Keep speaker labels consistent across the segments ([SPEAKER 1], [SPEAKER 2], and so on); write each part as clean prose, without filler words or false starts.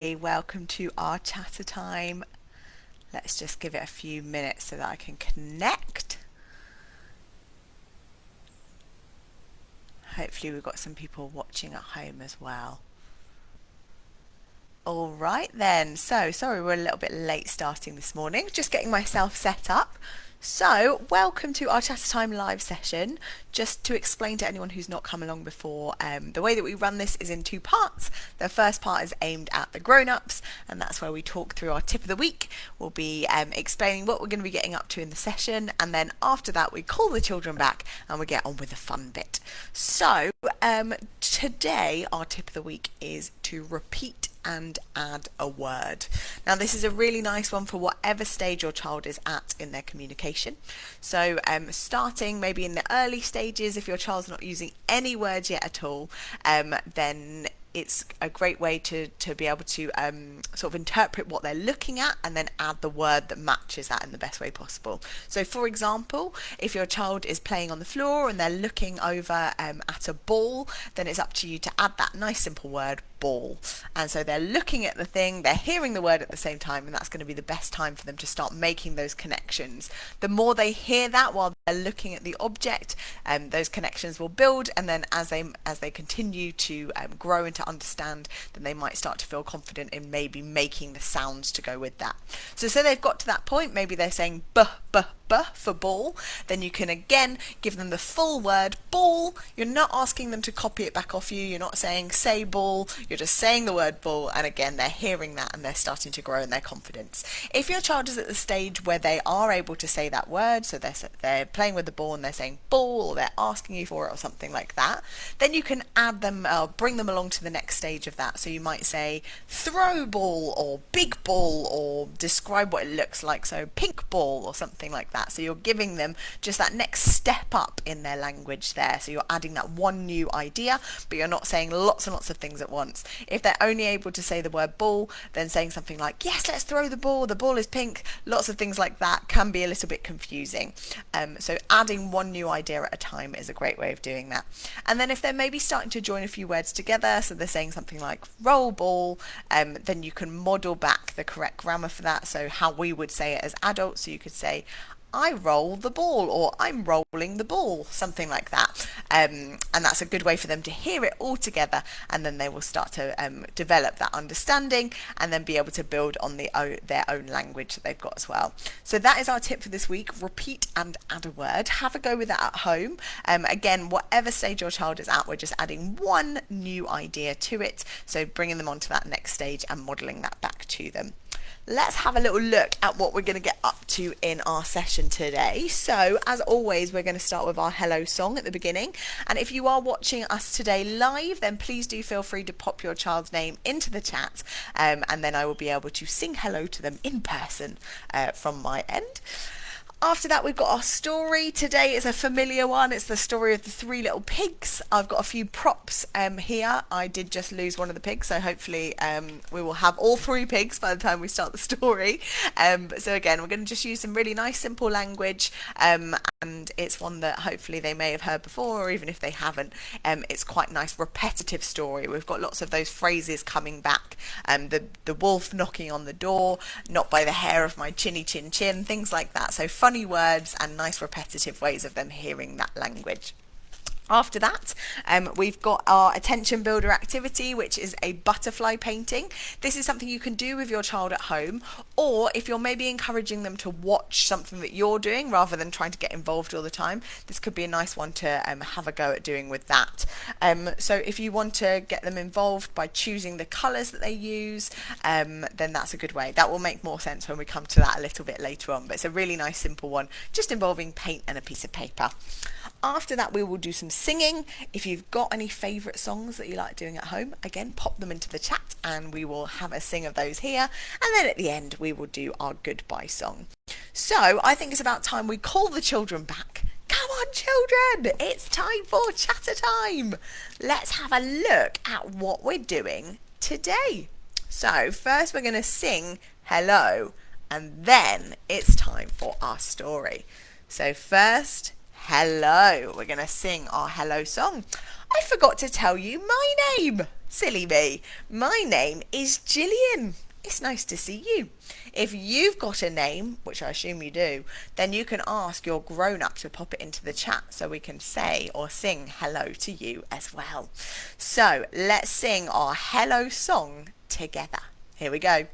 [SPEAKER 1] Welcome to our Chattertime. Let's just give it a few minutes so that I can connect. Hopefully we've got some people watching at home as well. All right then, so sorry we're a little bit late starting this morning, just getting myself set up. So, welcome to our Chattertime live session. Just to explain to anyone who's not come along before, the way that we run this is in two parts. The first part is aimed at the grown-ups, and that's where we talk through our tip of the week. We'll be explaining what we're going to be getting up to in the session, and then after that we call the children back and we get on with the fun bit. So, today our tip of the week is to repeat and add a word. Now this is a really nice one for whatever stage your child is at in their communication. So starting maybe in the early stages, if your child's not using any words yet at all, then it's a great way to be able to sort of interpret what they're looking at and then add the word that matches that in the best way possible. So for example, if your child is playing on the floor and they're looking over at a ball, then it's up to you to add that nice simple word, ball. And so they're looking at the thing, they're hearing the word at the same time, and that's going to be the best time for them to start making those connections. The more they hear that while they're looking at the object, those connections will build, and then as they continue to grow and to understand, then they might start to feel confident in maybe making the sounds to go with that. So they've got to that point, maybe they're saying b for ball, then you can again give them the full word ball. You're not asking them to copy it back off you, you're not saying say ball, you're just saying the word ball, and again they're hearing that and they're starting to grow in their confidence. If your child is at the stage where they are able to say that word, so they're playing with the ball and they're saying ball, or they're asking you for it or something like that, then you can add them, bring them along to the next stage of that. So you might say throw ball or big ball, or describe what it looks like, so pink ball or something like that. So you're giving them just that next step up in their language there. So you're adding that one new idea, but you're not saying lots and lots of things at once. If they're only able to say the word ball, then saying something like, yes, let's throw the ball is pink, lots of things like that can be a little bit confusing. So adding one new idea at a time is a great way of doing that. And then if they're maybe starting to join a few words together, so they're saying something like roll ball, then you can model back the correct grammar for that, so how we would say it as adults. So you could say I roll the ball, or I'm rolling the ball, something like that. And that's a good way for them to hear it all together, and then they will start to develop that understanding and then be able to build on their own language that they've got as well. So that is our tip for this week: repeat and add a word. Have a go with that at home. Again, whatever stage your child is at, we're just adding one new idea to it, so bringing them onto that next stage and modelling that back to them. Let's have a little look at what we're going to get up to in our session today. So, as always, we're going to start with our hello song at the beginning. And if you are watching us today live, then please do feel free to pop your child's name into the chat, and then I will be able to sing hello to them in person from my end. After that, we've got our story. Today is a familiar one. It's the story of the three little pigs. I've got a few props here. I did just lose one of the pigs, so hopefully we will have all three pigs by the time we start the story. So again, we're going to just use some really nice, simple language, and it's one that hopefully they may have heard before, or even if they haven't, it's quite a nice repetitive story. We've got lots of those phrases coming back. The wolf knocking on the door, not by the hair of my chinny chin chin, things like that. So funny words and nice repetitive ways of them hearing that language. After that, we've got our attention builder activity, which is a butterfly painting. This is something you can do with your child at home, or if you're maybe encouraging them to watch something that you're doing rather than trying to get involved all the time, this could be a nice one to have a go at doing with that. So if you want to get them involved by choosing the colours that they use, then that's a good way. That will make more sense when we come to that a little bit later on, but it's a really nice simple one, just involving paint and a piece of paper. After that, we will do some singing. If you've got any favourite songs that you like doing at home, again, pop them into the chat and we will have a sing of those here. And then at the end, we will do our goodbye song. So I think it's about time we call the children back. Come on, children, it's time for chatter time. Let's have a look at what we're doing today. So first we're going to sing hello, and then it's time for our story. So first, hello. We're going to sing our hello song. I forgot to tell you my name. Silly me. My name is Gillian. It's nice to see you. If you've got a name, which I assume you do, then you can ask your grown-up to pop it into the chat so we can say or sing hello to you as well. So let's sing our hello song together. Here we go.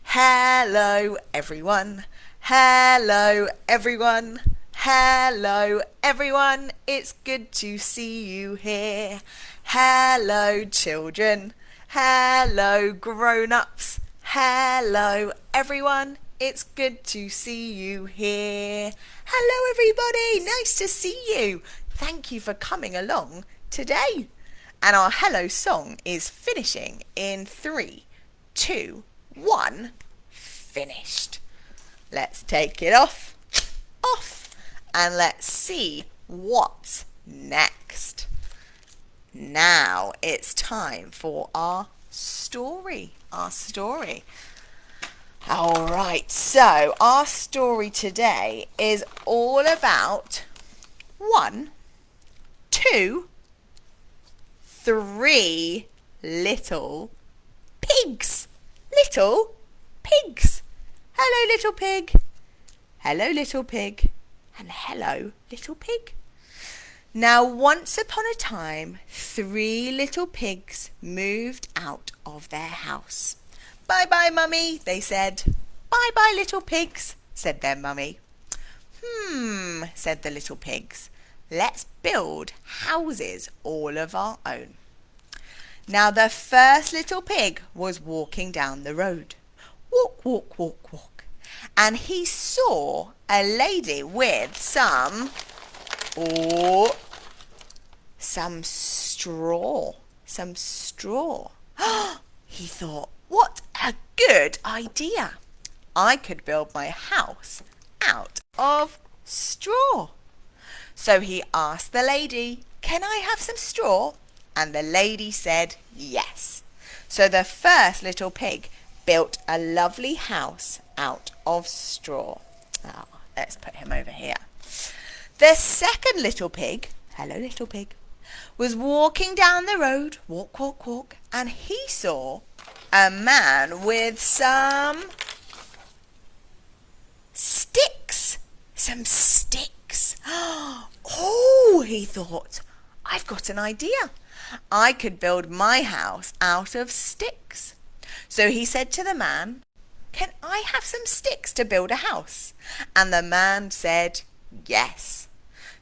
[SPEAKER 1] Hello everyone. Hello everyone. Hello everyone. It's good to see you here. Hello children. Hello grown-ups. Hello everyone. It's good to see you here. Hello everybody. Nice to see you. Thank you for coming along today. And our hello song is finishing in 3, 2, 1. Finished. Let's take it off, and let's see what's next. Now it's time for our story. All right, so our story today is all about 1, 2, 3 little pigs. Little pigs. Hello, little pig. Hello, little pig. And hello, little pig. Now, once upon a time, 3 little pigs moved out of their house. Bye-bye, Mummy, they said. Bye-bye, little pigs, said their mummy. Said the little pigs. Let's build houses all of our own. Now, the first little pig was walking down the road. Walk, walk, walk, walk. And he saw a lady with some straw. He thought, what a good idea. I could build my house out of straw. So he asked the lady, can I have some straw? And the lady said yes. So the first little pig built a lovely house out of straw. Let's put him over here. The second little pig, hello little pig, was walking down the road, walk, walk, walk, and he saw a man with some sticks. Some sticks. Oh, he thought, I've got an idea. I could build my house out of sticks. So he said to the man, can I have some sticks to build a house? And the man said yes.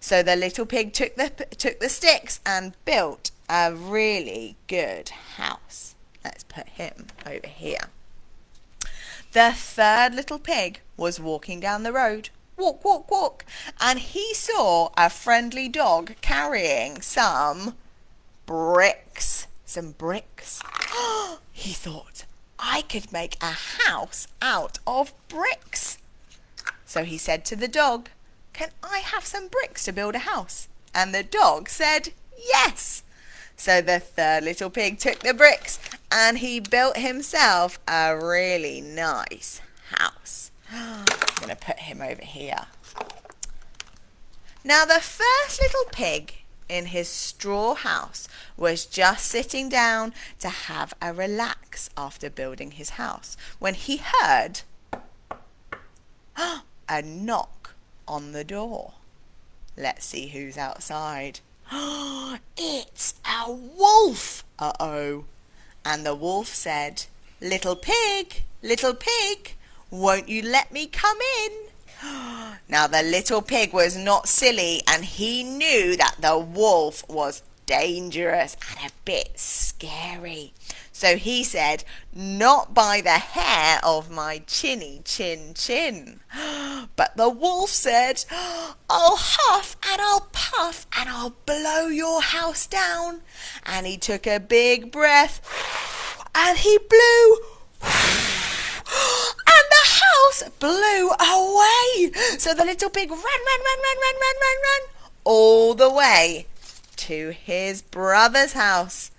[SPEAKER 1] So the little pig took the sticks and built a really good house. Let's put him over here. The third little pig was walking down the road. Walk, walk, walk. And he saw a friendly dog carrying some bricks. Some bricks. He thought, I could make a house out of bricks. So he said to the dog, can I have some bricks to build a house? And the dog said yes. So the third little pig took the bricks and he built himself a really nice house. I'm going to put him over here. Now the first little pig in his straw house was just sitting down to have a relax after building his house when he heard a knock on the door. Let's see who's outside. It's a wolf. Uh-oh. And the wolf said, little pig, won't you let me come in? Now the little pig was not silly and he knew that the wolf was dangerous and a bit scary. So he said, not by the hair of my chinny chin chin. But the wolf said, I'll huff and I'll puff and I'll blow your house down. And he took a big breath and he blew. And the house blew away. So the little pig ran all the way to his brother's house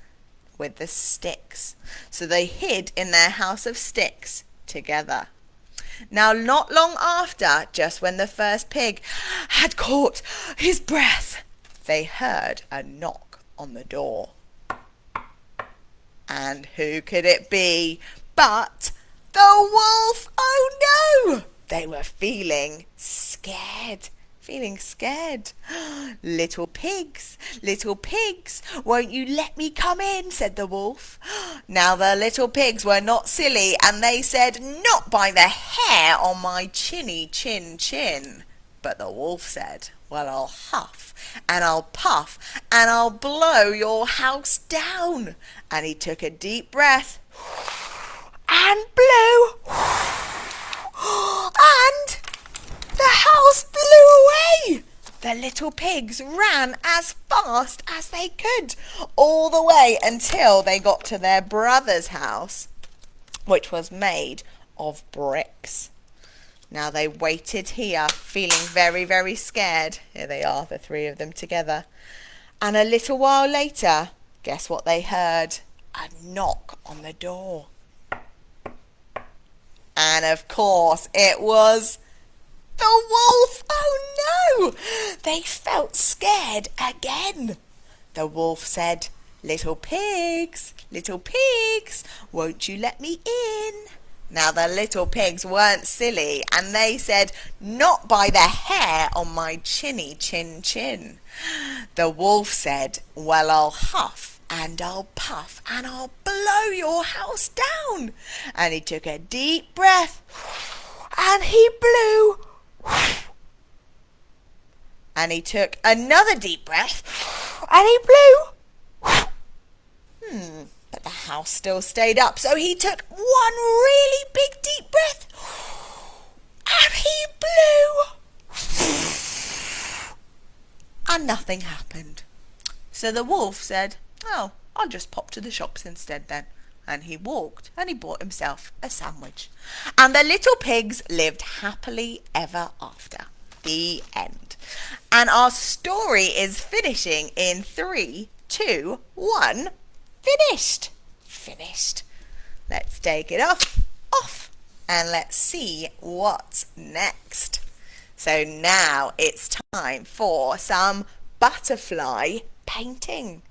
[SPEAKER 1] with the sticks. So they hid in their house of sticks together. Now, not long after, just when the first pig had caught his breath, they heard a knock on the door. And who could it be but the wolf? Oh no! They were feeling scared. Feeling scared. Little pigs, won't you let me come in? Said the wolf. Now the little pigs were not silly, and they said, not by the hair on my chinny chin chin. But the wolf said, well, I'll huff and I'll puff and I'll blow your house down. And he took a deep breath and blew, and the house blew away. The little pigs ran as fast as they could, all the way until they got to their brother's house, which was made of bricks. Now they waited here, feeling very, very scared. Here they are, the three of them together. And a little while later, guess what they heard? A knock on the door. And of course, it was the wolf. Oh no! They felt scared again. The wolf said, little pigs, won't you let me in? Now the little pigs weren't silly, and they said, not by the hair on my chinny chin chin. The wolf said, well, I'll huff and I'll puff and I'll blow your house down. And he took a deep breath and he blew. And he took another deep breath and he blew. But the house still stayed up, so he took one really big deep breath and he blew. And nothing happened. So the wolf said, oh, I'll just pop to the shops instead then. And he walked and he bought himself a sandwich. And the little pigs lived happily ever after. The end. And our story is finishing in 3, 2, 1. Finished. Let's take it off, and let's see what's next. So now it's time for some butterfly painting.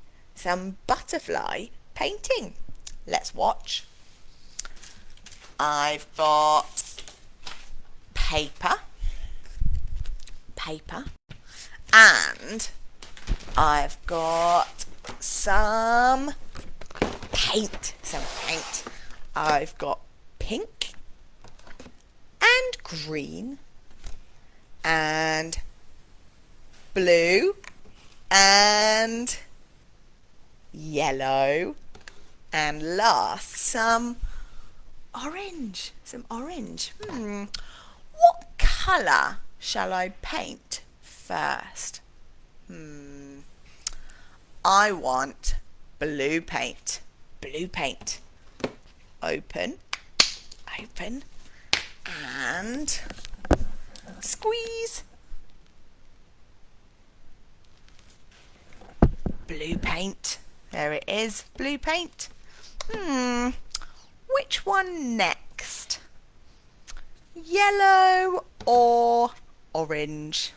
[SPEAKER 1] Let's watch. I've got paper, and I've got some paint. I've got pink and green and blue and yellow, and last some orange. What colour shall I paint first? I want blue paint. Open, and squeeze. Blue paint. There it is, blue paint. Which one next? Yellow or orange?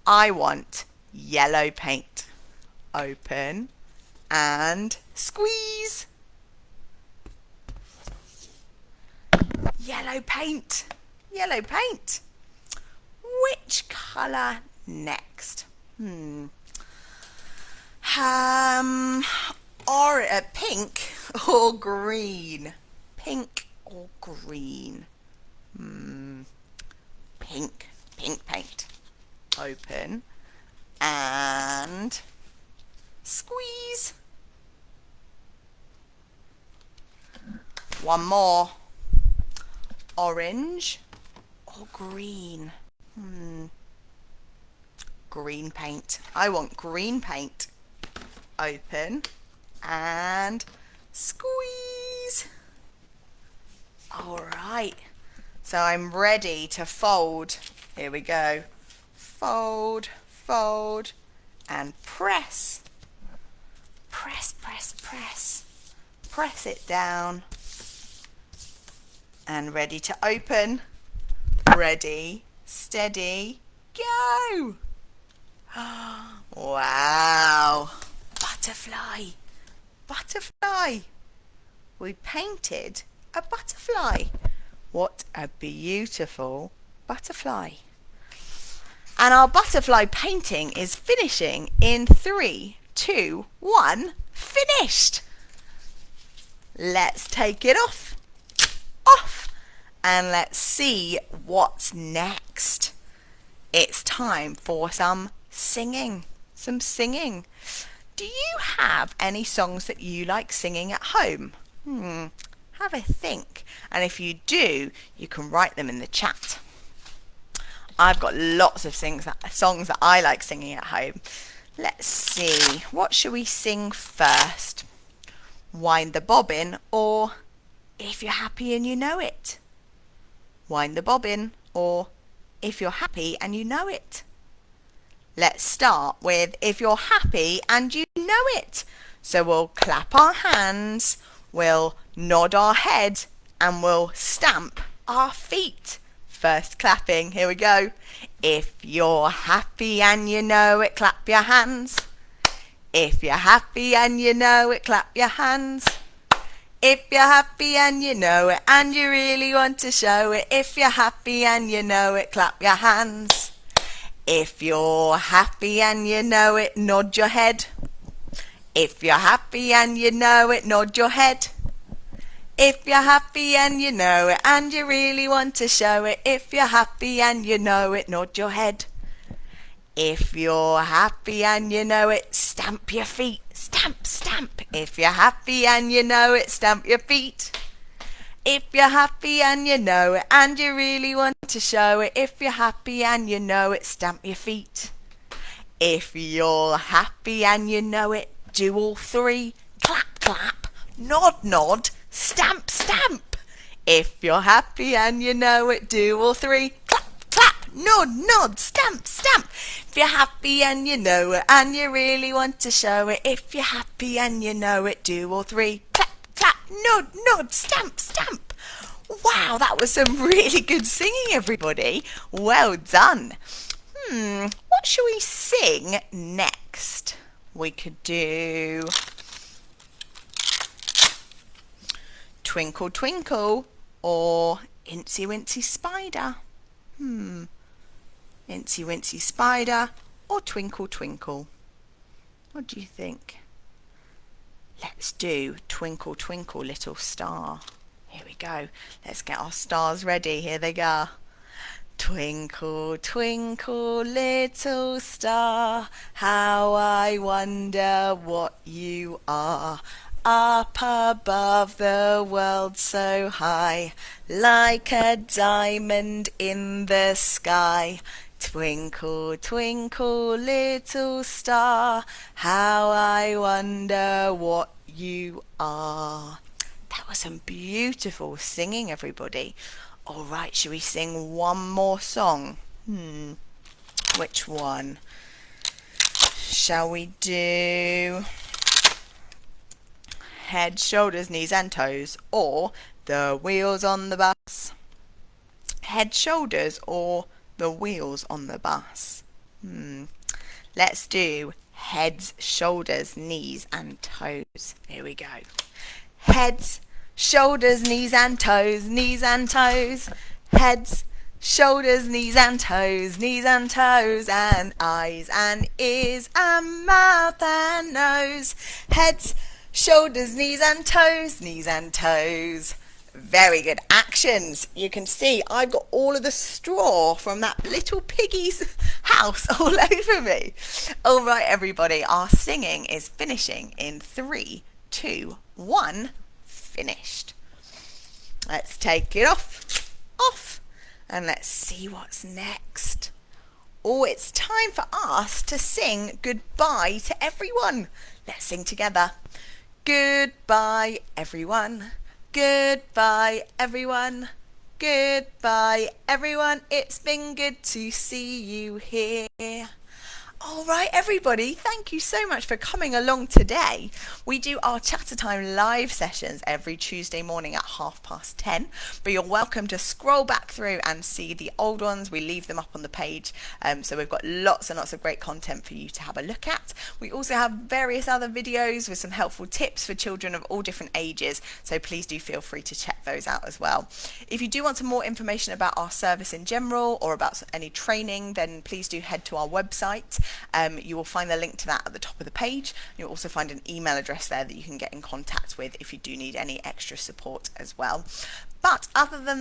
[SPEAKER 1] I want yellow paint. Open and squeeze. Yellow paint. Which colour next? Pink or green? Pink paint. Open and squeeze. One more. Orange or green? Green paint. I want green paint. Open and squeeze. All right. So I'm ready to fold. Here we go. Fold and press. Press it down. And ready to open. Ready, steady, go. Wow. Butterfly. Butterfly. We painted a butterfly. What a beautiful butterfly. And our butterfly painting is finishing in 3, 2, 1. Finished. Let's take it off. Off. And let's see what's next. It's time for some singing. Some singing. Do you have any songs that you like singing at home? Have a think. And if you do, you can write them in the chat. I've got lots of songs that I like singing at home. Let's see. What should we sing first? Wind the bobbin, or If You're Happy and You Know It? Wind the bobbin, or If You're Happy and You Know It? Let's start with If You're Happy and You Know It. So we'll clap our hands, we'll nod our head, and we'll stamp our feet. First clapping, here we go. If you're happy and you know it, clap your hands. If you're happy and you know it, clap your hands. If you're happy and you know it, and you really want to show it, if you're happy and you know it, clap your hands. If you're happy and you know it, nod your head. If you're happy and you know it, nod your head. If you're happy and you know it, and you really want to show it, if you're happy and you know it, nod your head. If you're happy and you know it, stamp your feet. Stamp, stamp. If you're happy and you know it, stamp your feet. If you're happy and you know it, and you really want to show it, if you're happy and you know it, stamp your feet. If you're happy and you know it, do all three. Clap, clap. Nod, nod. Stamp, stamp. If you're happy and you know it, do all three. Clap, clap. Nod, nod. Stamp, stamp. If you're happy and you know it, and you really want to show it, if you're happy and you know it, do all three. Clap, clap. Nod, nod. Stamp, stamp. Wow, that was some really good singing, everybody. Well done. What shall we sing next? We could do Twinkle Twinkle or Incy Wincy Spider. Incy Wincy Spider or Twinkle Twinkle. What do you think? Let's do Twinkle Twinkle Little Star. Here we go. Let's get our stars ready. Here they go. Twinkle, twinkle, little star, how I wonder what you are. Up above the world so high, like a diamond in the sky. Twinkle, twinkle, little star, how I wonder what you are. That was some beautiful singing, everybody. All right, shall we sing one more song? Which one? Shall we do Head, Shoulders, Knees and Toes or The Wheels on the Bus? Head, Shoulders or The Wheels on the Bus? Let's do Heads, Shoulders, Knees and Toes. Here we go. Heads, shoulders, knees and toes, knees and toes. Heads, shoulders, knees and toes, knees and toes. And eyes and ears and mouth and nose. Heads, shoulders, knees and toes, knees and toes. Very good. Actions. You can see I've got all of the straw from that little piggy's house all over me. All right, everybody, our singing is finishing in 3, 2, 1. Finished. Let's take it off, and let's see what's next. Oh, it's time for us to sing goodbye to everyone. Let's sing together. Goodbye, everyone. Goodbye, everyone. Goodbye, everyone. It's been good to see you here. All right, everybody, thank you so much for coming along today. We do our Chattertime live sessions every Tuesday morning at 10:30, but you're welcome to scroll back through and see the old ones. We leave them up on the page, so we've got lots and lots of great content for you to have a look at. We also have various other videos with some helpful tips for children of all different ages, so please do feel free to check those out as well. If you do want some more information about our service in general or about any training, then please do head to our website. You will find the link to that at the top of the page. You'll also find an email address there that you can get in contact with if you do need any extra support as well. But other than